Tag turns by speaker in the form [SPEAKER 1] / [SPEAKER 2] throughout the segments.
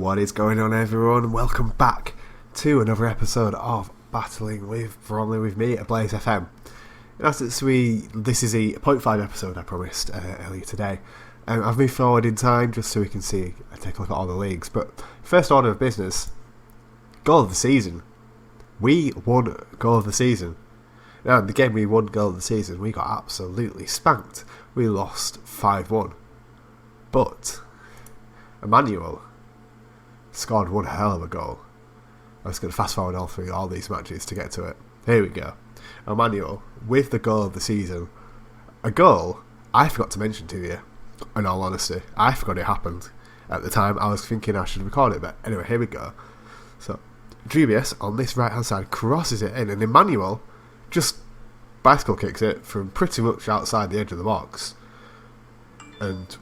[SPEAKER 1] What is going on, everyone? Welcome back to another episode of Battling with Bromley with me at Blaze FM. In essence, this is a 0.5 episode I promised earlier today. I've moved forward in time just so we can see and take a look at all the leagues. But first order of business, goal of the season. We won goal of the season. Now, in the game we won goal of the season, we got absolutely spanked. We lost 5-1. But Emmanuel scored one hell of a goal. I was going to fast forward all these matches to get to it. Here we go. Emmanuel with the goal of the season. A goal I forgot to mention to you, in all honesty. I forgot it happened. At the time I was thinking I should record it, but anyway, here we go. So, Dubious on this right hand side crosses it in, and Emmanuel just bicycle kicks it from pretty much outside the edge of the box and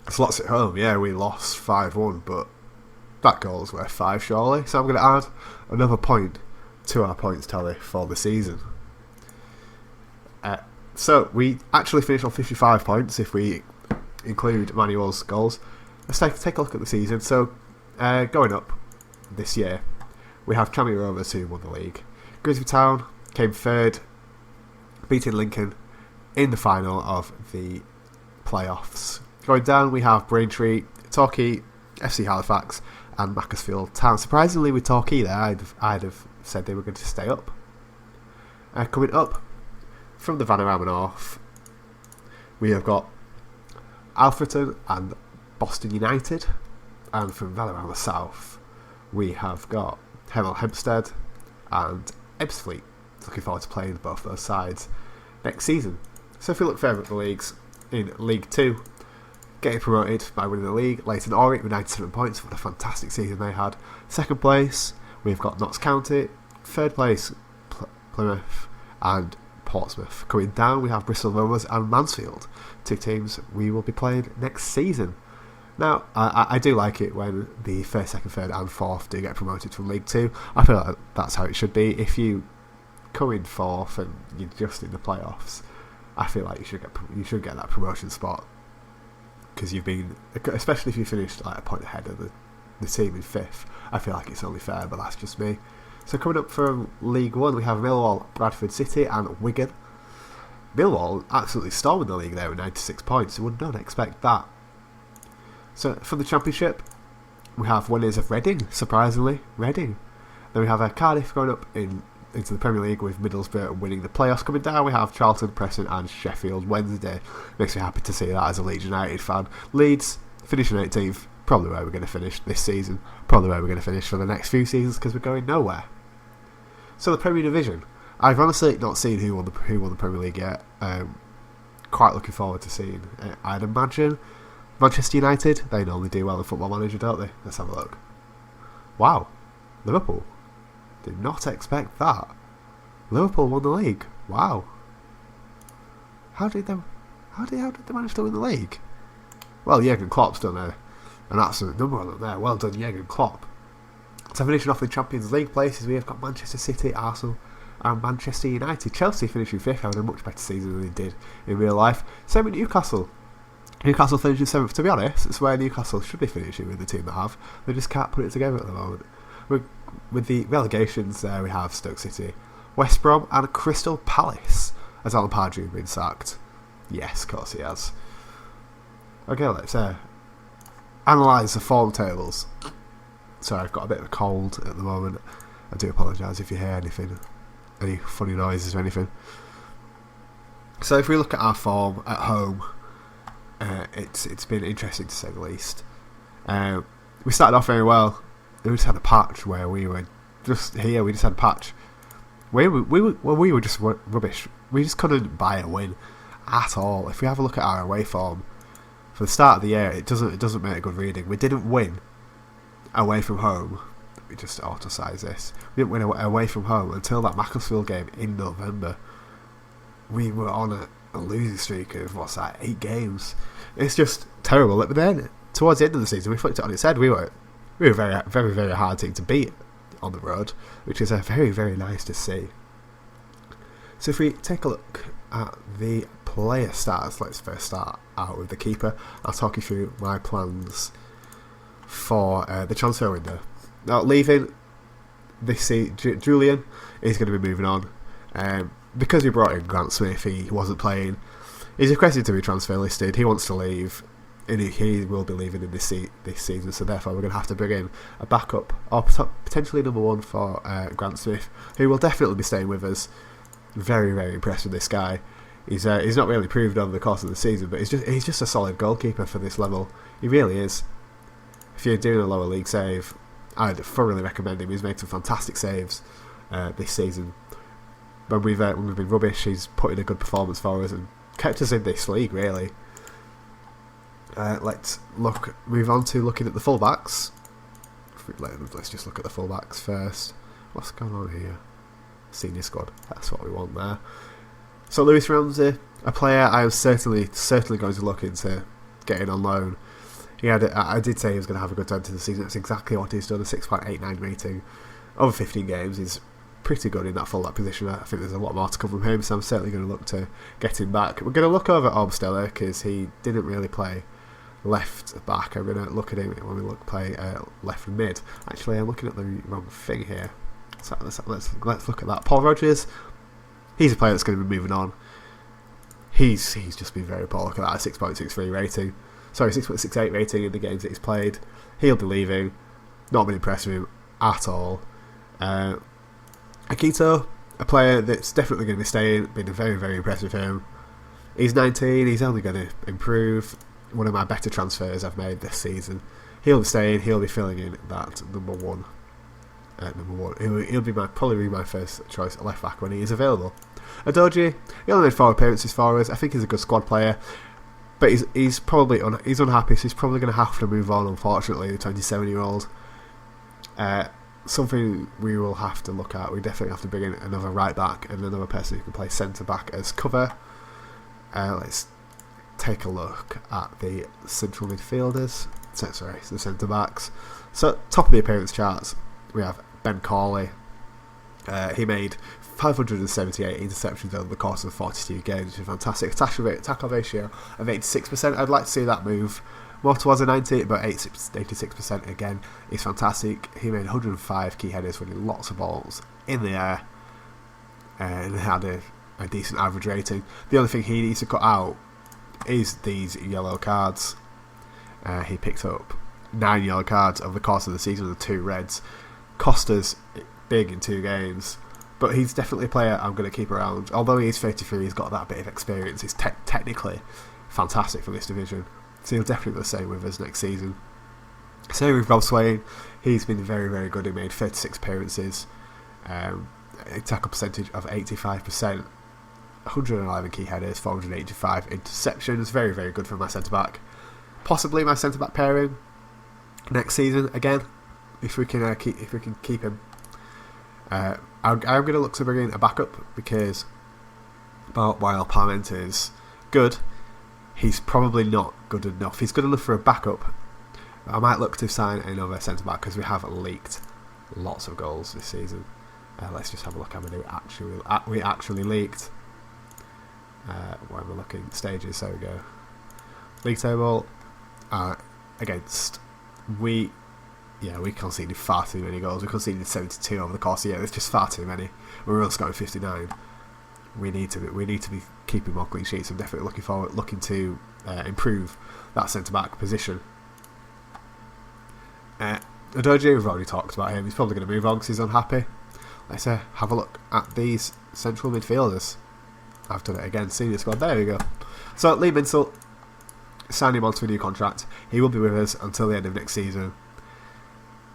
[SPEAKER 1] slots it home. Yeah, we lost 5-1, but that goal's worth 5 surely, so I'm going to add another point to our points tally for the season. So we actually finished on 55 points if we include Emmanuel's goals. Let's take a look at the season. So going up this year, we have Cammy Rovers, who won the league. Grimsby Town came third, beating Lincoln in the final of the playoffs. Going down, we have Braintree, Torquay, FC Halifax, and Macclesfield Town. Surprisingly, with Torquay there, I'd have said they were going to stay up. Coming up from the Vanarama North, we have got Alfreton and Boston United, and from Vanarama South, we have got Hemel Hempstead and Ebbsfleet. Looking forward to playing both those sides next season. So if we look further at the leagues, in League 2, getting promoted by winning the league, Leyton Orient with 97 points. What a fantastic season they had. Second place, we've got Notts County. Third place, Plymouth and Portsmouth. Coming down, we have Bristol Rovers and Mansfield. 2 teams we will be playing next season. Now, I do like it when the first, second, third and fourth do get promoted from League 2. I feel like that's how it should be. If you come in fourth and you're just in the playoffs, I feel like you should get that promotion spot. Because you've been, especially if you finished like a point ahead of the team in 5th, I feel like it's only fair, but that's just me. So coming up from League 1, we have Millwall, Bradford City and Wigan. Millwall absolutely storming the league there with 96 points, you would not expect that. So from the Championship, we have winners of Reading, surprisingly, Reading. Then we have Cardiff going up into the Premier League with Middlesbrough winning the playoffs. Coming down, we have Charlton, Preston and Sheffield Wednesday. Makes me happy to see that as a Leeds United fan. Leeds finishing 18th, probably where we're going to finish this season, probably where we're going to finish for the next few seasons because we're going nowhere. So the Premier Division, I've honestly not seen who won the Premier League yet. Quite looking forward to seeing it. I'd imagine Manchester United, they normally do well in Football Manager, don't they? Let's have a look. Wow, Liverpool. Did not expect that. Liverpool won the league. Wow. How did they manage to win the league? Well, Jurgen Klopp's done an absolute number on them there. Well done, Jurgen Klopp. So finishing off the Champions League places, we have got Manchester City, Arsenal and Manchester United. Chelsea finishing 5th, having a much better season than they did in real life. Same with Newcastle. Newcastle finishing 7th. To be honest, it's where Newcastle should be finishing with the team they have. They just can't put it together at the moment. With the relegations there, we have Stoke City, West Brom and Crystal Palace. Has Alan Pardew been sacked? Yes, of course he has. Okay, let's analyse the form tables. Sorry, I've got a bit of a cold at the moment. I do apologise if you hear anything, any funny noises or anything. So if we look at our form at home, it's been interesting to say the least. We started off very well. We just had a patch where we were just here. We just had a patch. We were just rubbish. We just couldn't buy a win at all. If we have a look at our away form for the start of the year, it doesn't make a good reading. We didn't win away from home. Let me just auto-size this. We didn't win away from home until that Macclesfield game in November. We were on a losing streak of 8 games. It's just terrible. But then towards the end of the season, we flipped it on its head. We were a very, very, very hard team to beat on the road, which is very, very nice to see. So if we take a look at the player stats, let's first start out with the keeper. I'll talk you through my plans for the transfer window. Now, leaving this season, Julian is going to be moving on. Because we brought in Grant Smith, he wasn't playing. He's requested to be transfer listed. He wants to leave, and he will be leaving in this season. So therefore, we're going to have to bring in a backup, or potentially number one for Grant Smith, who will definitely be staying with us. Very, very impressed with this guy. He's not really proved over the course of the season, but he's just a solid goalkeeper for this level. He really is. If you're doing a lower league save, I'd thoroughly recommend him. He's made some fantastic saves this season. When we've been rubbish, he's put in a good performance for us and kept us in this league, really. Let's move on to looking at the fullbacks. Let's just look at the fullbacks first. What's going on here? Senior squad. That's what we want there. So Lewis Ramsey, a player I am certainly going to look into getting on loan. I did say he was going to have a good time to the season. That's exactly what he's done. A 6.89 rating over 15 games. He's pretty good in that fullback position. I think there's a lot more to come from him, so I'm certainly going to look to get him back. We're going to look over Obsteller because he didn't really play left back. I'm going to look at him when we play left mid. Actually, I'm looking at the wrong thing here. So let's look at that. Paul Rogers, he's a player that's going to be moving on. He's just been very poor. Look at that, a 6.63 rating. Sorry, 6.68 rating in the games that he's played. He'll be leaving. Not been impressed with him at all. Akito, a player that's definitely going to be staying. Been very, very impressed with him. He's 19. He's only going to improve. One of my better transfers I've made this season. He'll be staying. He'll be filling in that number one. He'll be probably my first choice at left back when he is available. Adoji, he only made 4 appearances for us. I think he's a good squad player, but he's probably he's unhappy. So he's probably going to have to move on. Unfortunately, the 27-year-old. Something we will have to look at. We definitely have to bring in another right back and another person who can play centre back as cover. Let's take a look at the central midfielders. The centre backs. So top of the appearance charts, we have Ben Corley. He made 578 interceptions over the course of 42 games, which is fantastic. Tackle ratio of 86%. I'd like to see that move more towards a 90, but 86% again is fantastic. He made 105 key headers, winning lots of balls in the air, and had a decent average rating. The only thing he needs to cut out is these yellow cards. He picked up 9 yellow cards over the course of the season and 2 reds. Cost us big in 2 games, but he's definitely a player I'm going to keep around. Although he's 33, he's got that bit of experience. He's technically fantastic for this division, so he'll definitely stay with us next season. Same with Rob Swain. He's been very, very good. He made 36 appearances, a tackle percentage of 85%, 111 key headers, 485 interceptions. Very, very good for my centre back. Possibly my centre back pairing next season again, if we can keep him. I'm going to look to bring in a backup because while Parmenter's good, he's probably not good enough. He's good enough for a backup. I might look to sign another centre back because we have leaked lots of goals this season. Let's just have a look how many we actually leaked. When we're looking at stages, there we go. League table against we conceded far too many goals. We conceded 72 over the course of the year. There's just far too many. We're only scoring 59. We need to be keeping more clean sheets. I'm definitely looking to improve that centre back position. Adoji, we've already talked about him. He's probably going to move on because he's unhappy. Let's have a look at these central midfielders. I've done it again. Senior squad. There we go. So Lee Minsel, signed him onto a new contract. He will be with us until the end of next season.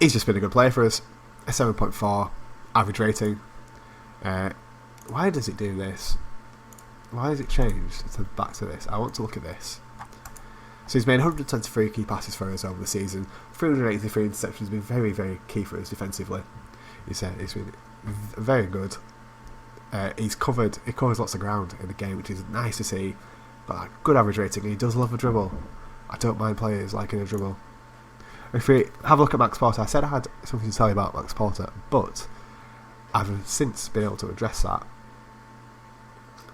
[SPEAKER 1] He's just been a good player for us. A 7.4 average rating. Why does it do this? Why has it changed? Back to this. I want to look at this. So he's made 123 key passes for us over the season. 383 interceptions. Been very, very key for us defensively. He's been very good. He covers lots of ground in the game, which is nice to see. But a good average rating. And he does love a dribble. I don't mind players liking a dribble. If we have a look at Max Porter, I said I had something to tell you about Max Porter, but I've since been able to address that.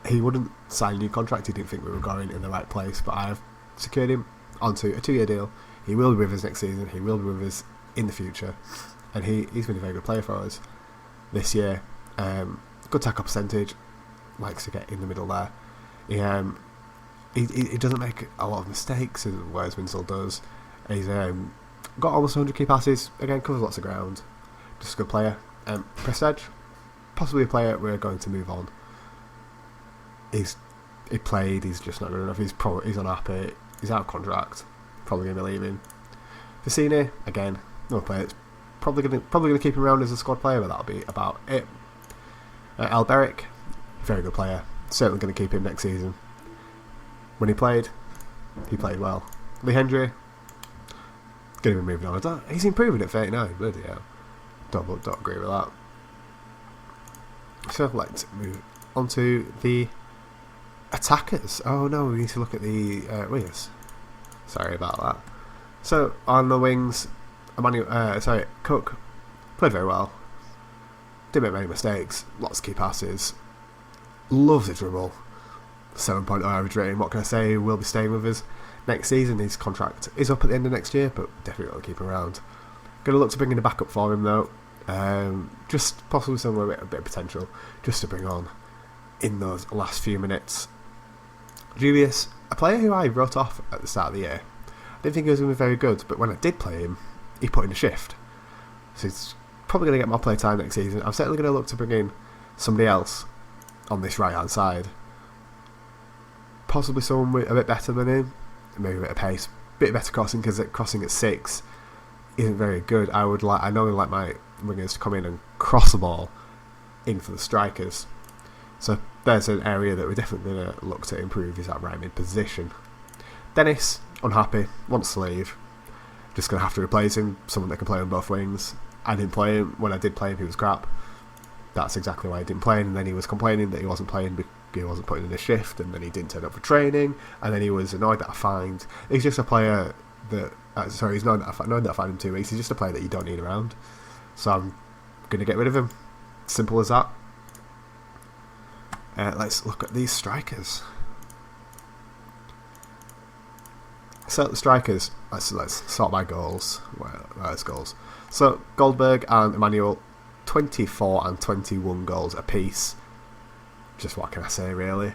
[SPEAKER 1] He wouldn't sign a new contract. He didn't think we were going in the right place, but I've secured him onto a 2-year deal. He will be with us next season. He will be with us in the future, and he's been a very good player for us this year. Good tackle percentage, likes to get in the middle there. He doesn't make a lot of mistakes, whereas Winslow does. He's got almost 100 key passes. Again, covers lots of ground. Just a good player. Prestige, possibly a player we're going to move on. He played. He's just not good enough. He's unhappy. He's out of contract. Probably going to be leaving. Vicini, again, another player. It's probably going to keep him around as a squad player, but that'll be about it. Alberic, very good player. Certainly going to keep him next season. When he played well. Lee Hendry, going to be moving on. He's improving at 39. Bloody hell. Don't agree with that. So let's move on to the attackers. Oh no, we need to look at the wingers. Sorry about that. So on the wings, Cook played very well. Didn't make many mistakes. Lots of key passes. Loves his dribble. 7.0 average rating. What can I say? Will be staying with us next season. His contract is up at the end of next year, but definitely will keep him around. Going to look to bring in a backup for him though. Just possibly somewhere with a bit of potential, just to bring on in those last few minutes. Julius, a player who I wrote off at the start of the year. I didn't think he was going to be very good, but when I did play him, he put in a shift. So he's probably going to get more play time next season. I'm certainly going to look to bring in somebody else on this right hand side. Possibly someone with a bit better than him, maybe a bit of pace, a bit better crossing, because crossing at 6 isn't very good. I normally like my wingers to come in and cross the ball in for the strikers. So there's an area that we're definitely going to look to improve, is that right mid position. Dennis, unhappy, wants to leave. Just going to have to replace him, someone that can play on both wings. I didn't play him. When I did play him, he was crap. That's exactly why I didn't play him, and then he was complaining that he wasn't playing because he wasn't putting in a shift, and then he didn't turn up for training, and then he was annoyed that I fined. He's just a player that... he's annoyed that I fined him 2 weeks. He's just a player that you don't need around. So I'm going to get rid of him. Simple as that. Let's look at these strikers. So the strikers, let's sort by goals. Where's goals? So Goldberg and Emmanuel, 24 and 21 goals apiece. Just what can I say, really?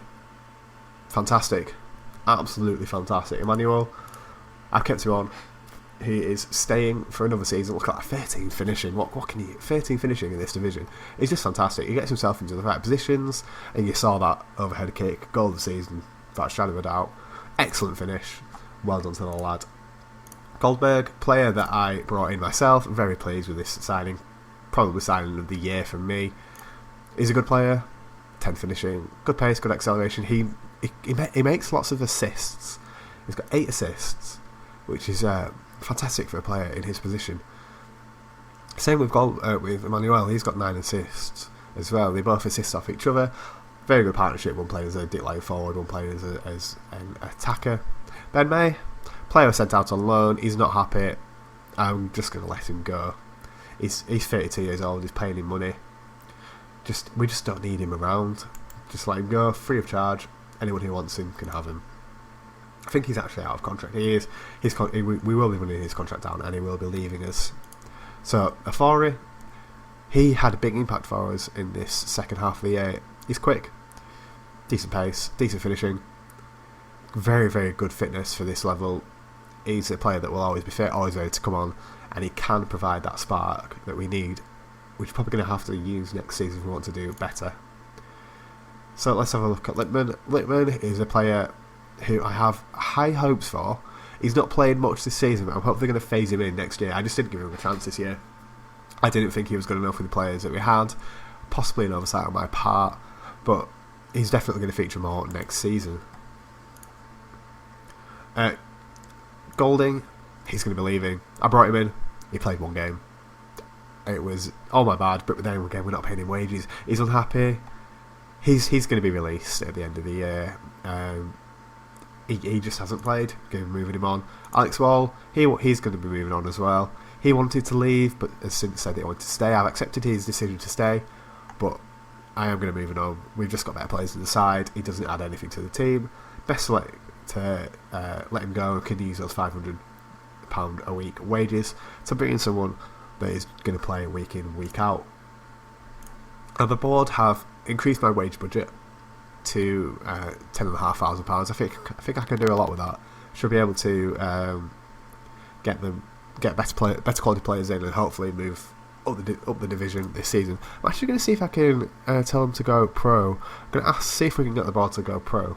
[SPEAKER 1] Fantastic. Absolutely fantastic. Emmanuel, I've kept him on. He is staying for another season. Look at that, 13 finishing. What can you... 13 finishing in this division. It's just fantastic. He gets himself into the right positions, and you saw that overhead kick, goal of the season, without a shadow of a doubt. Excellent finish. Well done to the lad. Goldberg, player that I brought in myself. Very pleased with this signing. Probably signing of the year for me. He's a good player. 10 finishing. Good pace, good acceleration. He makes lots of assists. He's got 8 assists, which is... fantastic for a player in his position. Same with Emmanuel. He's got 9 assists as well. They both assist off each other. Very good partnership. One playing as a deep line forward, one playing as an attacker. Ben May, player sent out on loan. He's not happy. I'm just going to let him go. He's 32 years old. He's paying him money. We just don't need him around. Just let him go, free of charge. Anyone who wants him can have him. I think he's actually out of contract. He is. We will be running his contract down, and he will be leaving us. So Afori, he had a big impact for us in this second half of the year. He's quick, decent pace, decent finishing, very, very good fitness for this level. He's a player that will always be fit, always ready to come on, and he can provide that spark that we need, which we're probably going to have to use next season if we want to do better. So let's have a look at Lippmann. Lippmann is a player who I have high hopes for. He's not playing much this season, but I'm hopefully going to phase him in next year. I just didn't give him a chance this year. I didn't think he was good enough with the players that we had. Possibly an oversight on my part, but he's definitely going to feature more next season. Golding, he's going to be leaving. I brought him in. He played 1 game. It was all my bad, but then again, we're not paying him wages. He's unhappy. He's going to be released at the end of the year. He just hasn't played. Moving him on. Alex Wall, he's going to be moving on as well. He wanted to leave, but has since said he wanted to stay. I've accepted his decision to stay, but I am going to move him on. We've just got better players to the side. He doesn't add anything to the team. Best to let him go. Can use those a week wages to bring in someone that is going to play week in, week out. And the board have increased my wage budget to £10,500. I think I can do a lot with that. Should be able to get better quality players in, and hopefully move up the division this season. I'm actually going to see if I can tell them to go pro. I'm going to see if we can get the board to go pro.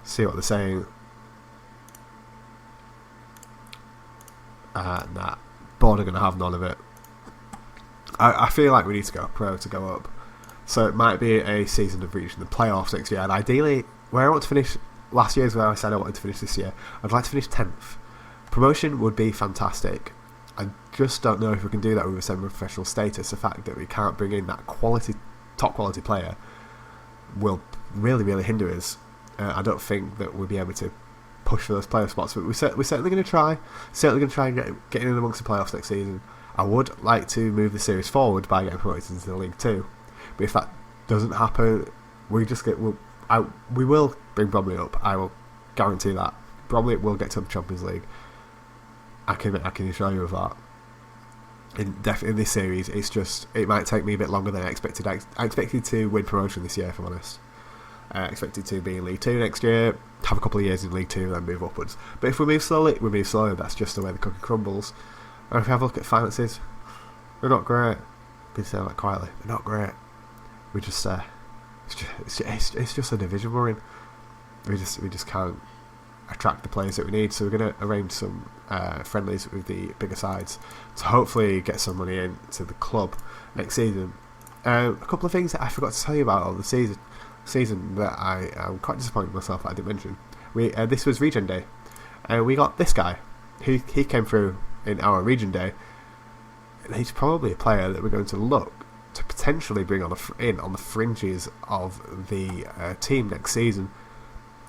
[SPEAKER 1] See what they're saying. Nah, board are going to have none of it. I feel like we need to go pro to go up. So it might be a season of reaching the playoffs next year. And ideally, where I want to finish, last year is where I said I wanted to finish this year. I'd like to finish 10th. Promotion would be fantastic. I just don't know if we can do that with a semi-professional status. The fact that we can't bring in that top quality player will really, really hinder us. I don't think that we'll be able to push for those playoff spots, but we're certainly going to try. Certainly going to try and get in amongst the playoffs next season. I would like to move the series forward by getting promoted into the League 2, but if that doesn't happen, we will bring Bromley up. I will guarantee that Bromley will get to the Champions League. I can assure you of that. In this series, it might take me a bit longer than I expected. I expected to win promotion this year, if I'm honest. I expected to be in League 2 next year, have a couple of years in League 2, then move upwards. But if we move slowly, we move slowly. That's just the way the cookie crumbles. And if we have a look at finances, they're not great. I've been saying that quietly. They're not great. We just it's just a division we're in. We just can't attract the players that we need. So we're going to arrange some friendlies with the bigger sides to hopefully get some money into the club next season. A couple of things that I forgot to tell you about on the season that I am quite disappointed in myself that I didn't mention. This was Region Day, and we got this guy. He came through in our Region Day, and he's probably a player that we're going to look to potentially bring on the fringes of the team next season.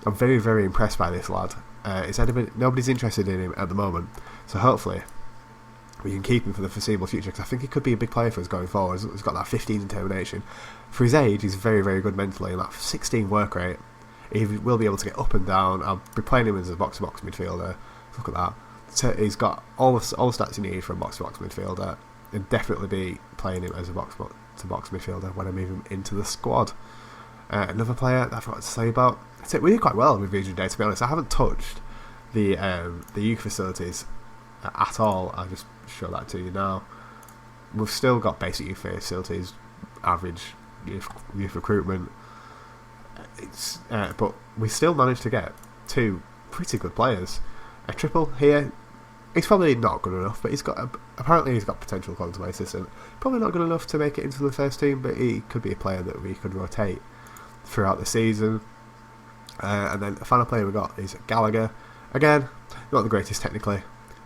[SPEAKER 1] I'm very, very impressed by this lad. Nobody's interested in him at the moment, so hopefully we can keep him for the foreseeable future, because I think he could be a big player for us going forward. He's got that 15 determination. For his age, he's very, very good mentally, and that 16 work rate, he will be able to get up and down. I'll be playing him as a box-to-box midfielder. Look at that. So he's got all the stats you need for a box-to-box midfielder, and definitely be playing him as a box-to-box midfielder when I move him into the squad. Another player that I forgot to say about. We did quite well with Region Day, to be honest. I haven't touched the youth facilities at all. I'll just show that to you now. We've still got basic youth facilities, average youth recruitment. But we still managed to get two pretty good players. A triple here. He's probably not good enough, but apparently he's got potential according to my assistant. Probably not good enough to make it into the first team, but he could be a player that we could rotate throughout the season. And then the final player we got is Gallagher. Again, not the greatest technically,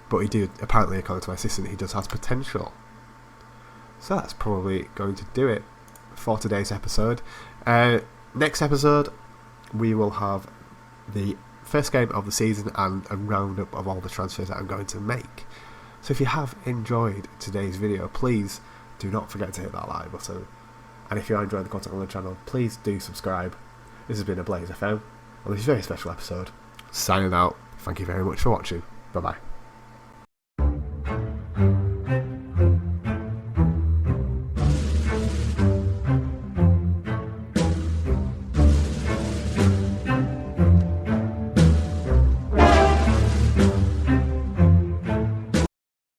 [SPEAKER 1] but apparently according to my assistant, he does have potential. So that's probably going to do it for today's episode. Next episode, we will have the first game of the season and a roundup of all the transfers that I'm going to make. So if you have enjoyed today's video, please do not forget to hit that like button. And if you are enjoying the content on the channel, please do subscribe. This has been a Blaze FM on this very special episode. Signing out. Thank you very much for watching. Bye bye.